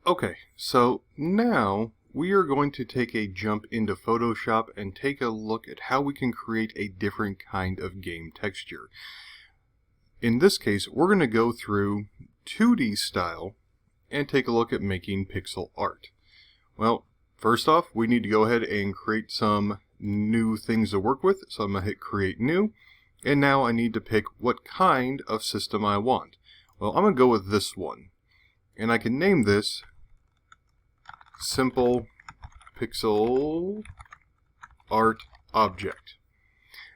Okay, so now we are going to take a jump into Photoshop and take a look at how we can create a different kind of game texture. In this case, we're going to go through 2D style and take a look at making pixel art. Well, first off, we need to go ahead and create some new things to work with. So I'm going to hit Create New, and now I need to pick what kind of system I want. Well, I'm going to go with this one, and I can name this Simple Pixel Art Object.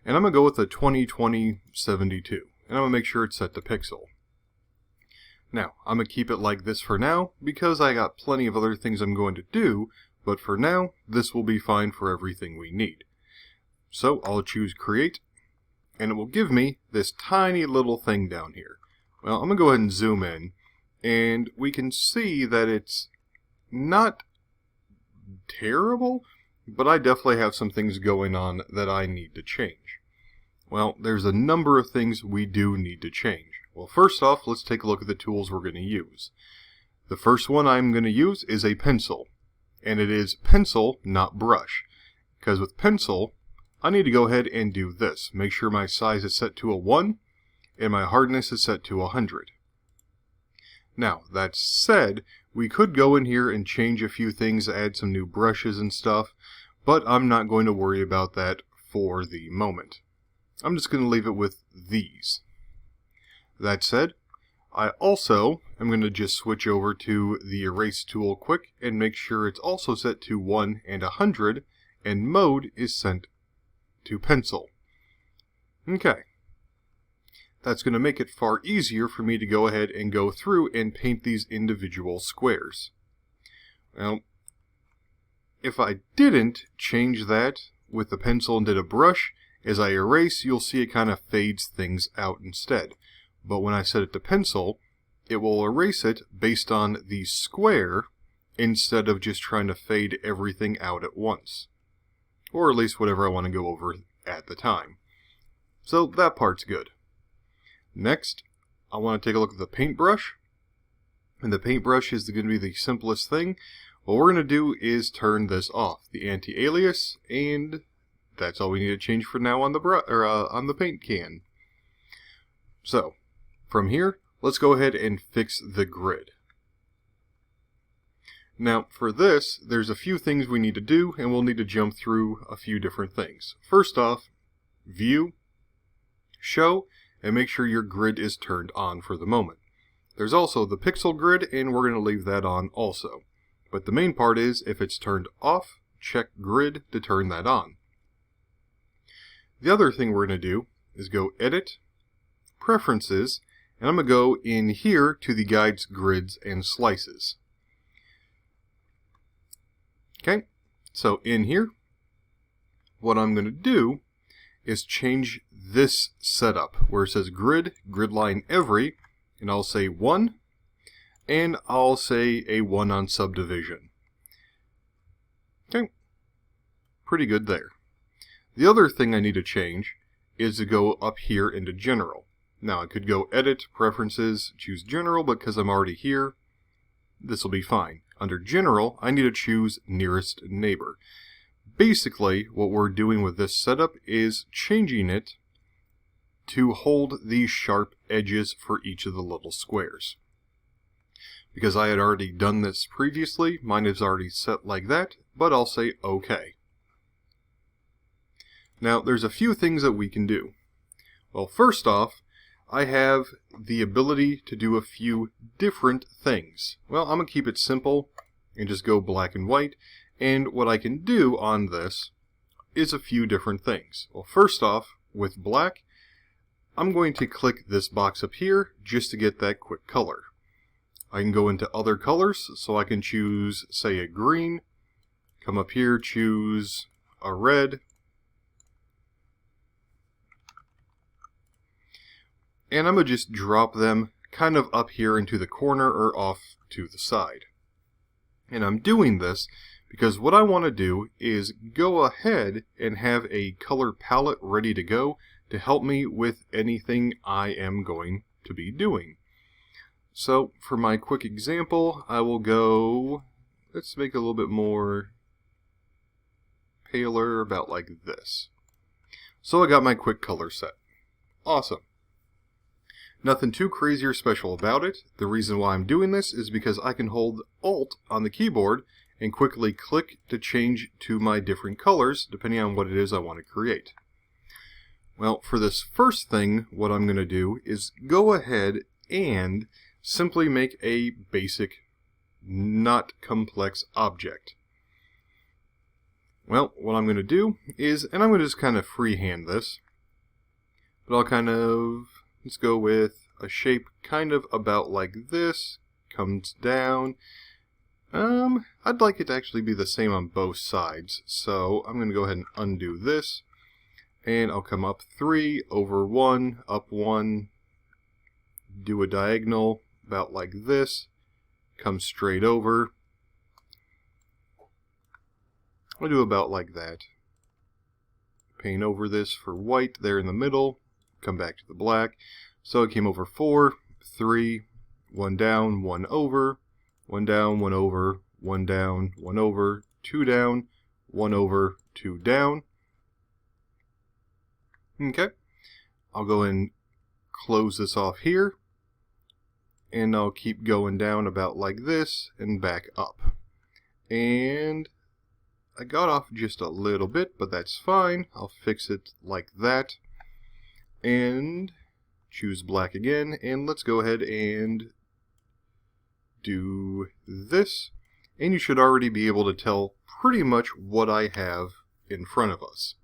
And I'm going to go with a 2020-72. And I'm going to make sure it's set to pixel. Now, I'm going to keep it like this for now because I got plenty of other things I'm going to do, but for now, this will be fine for everything we need. So I'll choose Create, and it will give me this tiny little thing down here. Well, I'm going to go ahead and zoom in, and we can see that it's not terrible, but I definitely have some things going on that I need to change. Well, there's a number of things we do need to change. Well, first off, let's take a look at the tools we're going to use. The first one I'm going to use is a pencil, and it is pencil, not brush, because with pencil, I need to go ahead and do this. Make sure my size is set to a 1, and my hardness is set to 100. Now, that said, we could go in here and change a few things, add some new brushes and stuff, but I'm not going to worry about that for the moment. I'm just going to leave it with these. That said, I also am going to just switch over to the erase tool quick and make sure it's also set to 1 and 100, and mode is set to pencil. Okay. That's going to make it far easier for me to go ahead and go through and paint these individual squares. Now, if I didn't change that with the pencil and did a brush, as I erase, you'll see it kind of fades things out instead. But when I set it to pencil, it will erase it based on the square instead of just trying to fade everything out at once. Or at least whatever I want to go over at the time. So that part's good. Next, I want to take a look at the paintbrush. And the paintbrush is going to be the simplest thing. What we're going to do is turn this off, the anti-alias, and that's all we need to change for now on the on the paint can. So, from here, let's go ahead and fix the grid. Now, for this, there's a few things we need to do, and we'll need to jump through a few different things. First off, View, Show, and make sure your grid is turned on for the moment. There's also the pixel grid, and we're going to leave that on also. But the main part is, if it's turned off, check Grid to turn that on. The other thing we're going to do is go Edit, Preferences, and I'm going to go in here to the Guides, Grids, and Slices. Okay, so in here, what I'm going to do is change this setup where it says Grid, Grid Line Every, and I'll say 1, and I'll say a 1 on Subdivision. Okay, pretty good there. The other thing I need to change is to go up here into General. Now I could go Edit, Preferences, choose General, but because I'm already here, this will be fine. Under General, I need to choose Nearest Neighbor. Basically, what we're doing with this setup is changing it to hold these sharp edges for each of the little squares. Because I had already done this previously, mine is already set like that, but I'll say OK. Now, there's a few things that we can do. Well, first off, I have the ability to do a few different things. Well, I'm going to keep it simple and just go black and white. And what I can do on this is a few different things. Well, first off, with black, I'm going to click this box up here just to get that quick color. I can go into other colors, so I can choose, say, a green. Come up here, choose a red. And I'm going to just drop them kind of up here into the corner or off to the side. And I'm doing this because what I want to do is go ahead and have a color palette ready to go to help me with anything I am going to be doing. So for my quick example, I will go, let's make it a little bit more paler, about like this. So I got my quick color set. Awesome. Nothing too crazy or special about it. The reason why I'm doing this is because I can hold Alt on the keyboard and quickly click to change to my different colors depending on what it is I want to create. Well, for this first thing, what I'm going to do is go ahead and simply make a basic, not complex object. Well, what I'm going to do is, and I'm going to just kind of freehand this, but I'll kind of, let's go with a shape kind of about like this, comes down. I'd like it to actually be the same on both sides, so I'm going to go ahead and undo this, and I'll come up 3, over 1, up 1, do a diagonal about like this, come straight over. I'll do about like that. Paint over this for white there in the middle, come back to the black. So it came over 4, 3, 1 down, 1 over, 1 down, 1 over, 1 down, 1 over, 2 down, 1 over, 2 down. Okay, I'll go and close this off here, and I'll keep going down about like this and back up. And I got off just a little bit, but that's fine. I'll fix it like that. And choose black again, and let's go ahead and do this. And you should already be able to tell pretty much what I have in front of us,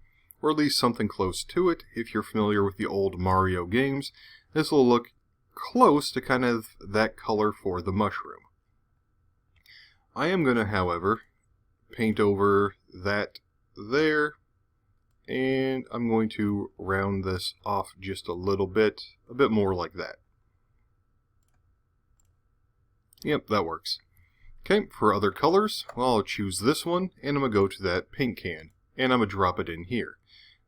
or at least something close to it. If you're familiar with the old Mario games, this will look close to kind of that color for the mushroom. I am going to, however, paint over that there, and I'm going to round this off just a bit more like that. Yep, that works. Okay, for other colors, well, I'll choose this one, and I'm going to go to that paint can, and I'm going to drop it in here.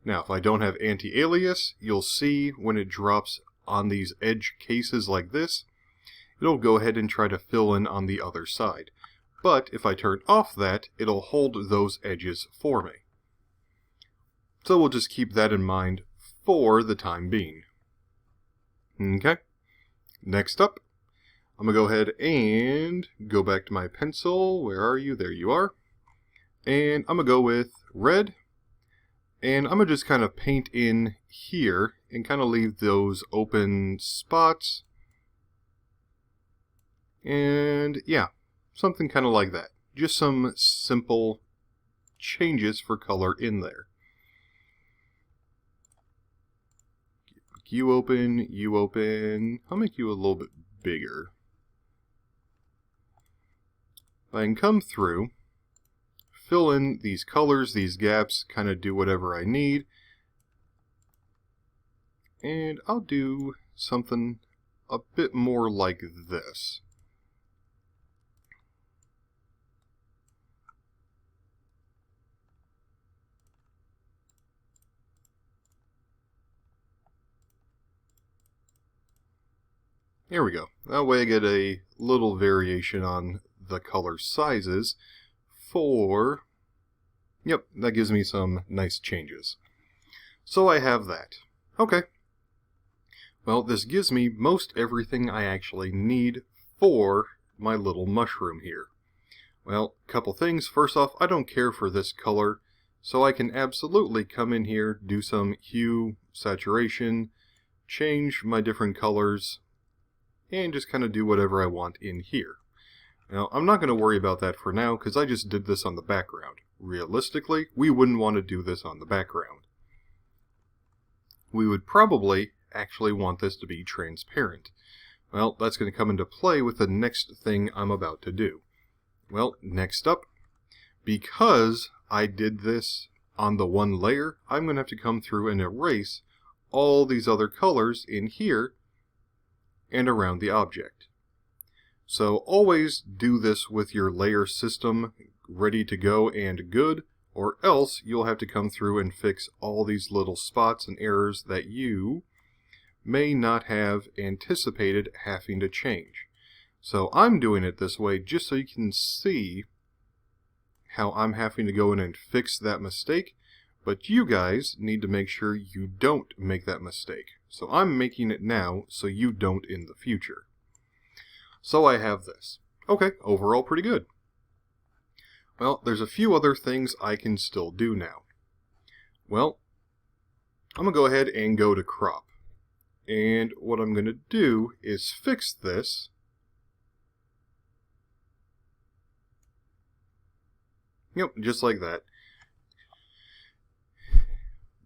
Now, if I don't have anti-alias, you'll see when it drops on these edge cases like this, it'll go ahead and try to fill in on the other side. But if I turn off that, it'll hold those edges for me. So we'll just keep that in mind for the time being. Okay, next up, I'm going to go ahead and go back to my pencil. Where are you? There you are. And I'm going to go with red. And I'm going to just kind of paint in here and kind of leave those open spots. And yeah, something kind of like that. Just some simple changes for color in there. You open, you open. I'll make you a little bit bigger. I can come through, fill in these colors, these gaps, kind of do whatever I need. And I'll do something a bit more like this. There we go. That way I get a little variation on the color sizes for... Yep, that gives me some nice changes. So I have that. Okay. Well, this gives me most everything I actually need for my little mushroom here. Well, a couple things. First off, I don't care for this color, so I can absolutely come in here, do some hue, saturation, change my different colors, and just kind of do whatever I want in here. Now, I'm not going to worry about that for now, because I just did this on the background. Realistically, we wouldn't want to do this on the background. We would probably actually want this to be transparent. Well, that's going to come into play with the next thing I'm about to do. Well, next up, because I did this on the one layer, I'm going to have to come through and erase all these other colors in here and around the object. So always do this with your layer system ready to go and good, or else you'll have to come through and fix all these little spots and errors that you may not have anticipated having to change. So I'm doing it this way just so you can see how I'm having to go in and fix that mistake, but you guys need to make sure you don't make that mistake. So I'm making it now so you don't in the future. So I have this. Okay, overall pretty good. Well, there's a few other things I can still do now. Well, I'm going to go ahead and go to crop. And what I'm going to do is fix this. Yep, just like that.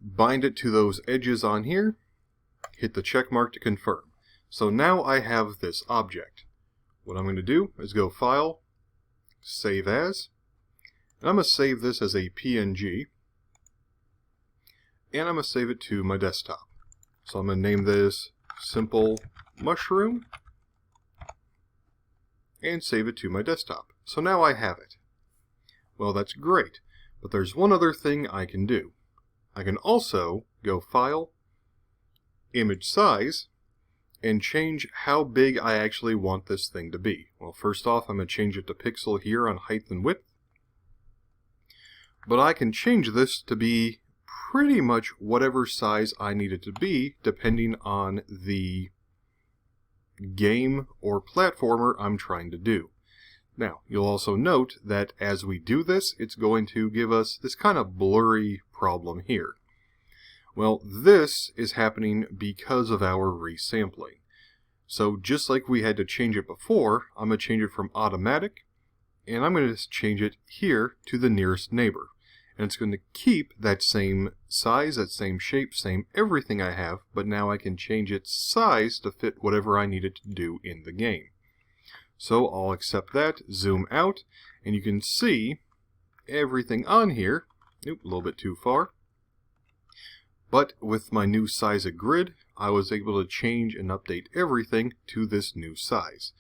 Bind it to those edges on here. Hit the check mark to confirm. So now I have this object. What I'm going to do is go File, Save As. And I'm going to save this as a PNG. And I'm going to save it to my desktop. So I'm going to name this Simple Mushroom. And save it to my desktop. So now I have it. Well, that's great. But there's one other thing I can do. I can also go File, Image Size, and change how big I actually want this thing to be. Well, first off, I'm going to change it to pixel here on height and width. But I can change this to be pretty much whatever size I need it to be, depending on the game or platformer I'm trying to do. Now, you'll also note that as we do this, it's going to give us this kind of blurry problem here. Well, this is happening because of our resampling. So just like we had to change it before, I'm going to change it from automatic, and I'm going to change it here to the nearest neighbor. And it's going to keep that same size, that same shape, same everything I have, but now I can change its size to fit whatever I need it to do in the game. So I'll accept that, zoom out, and you can see everything on here. Oop, a little bit too far. But with my new size of grid, I was able to change and update everything to this new size.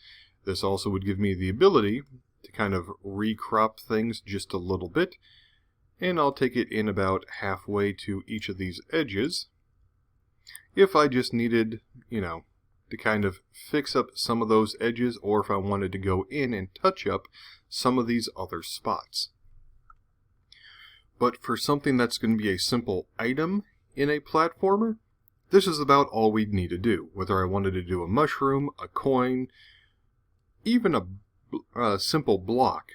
This also would give me the ability to kind of recrop things just a little bit. And I'll take it in about halfway to each of these edges. If I just needed, to kind of fix up some of those edges, or if I wanted to go in and touch up some of these other spots. But for something that's going to be a simple item in a platformer, this is about all we'd need to do. Whether I wanted to do a mushroom, a coin, even a simple block.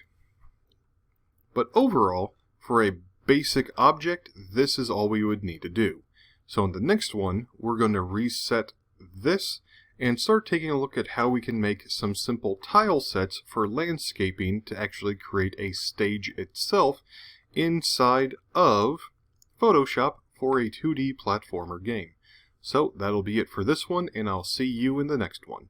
But overall, for a basic object, this is all we would need to do. So in the next one, we're going to reset this and start taking a look at how we can make some simple tile sets for landscaping to actually create a stage itself inside of Photoshop for a 2D platformer game. So that'll be it for this one, and I'll see you in the next one.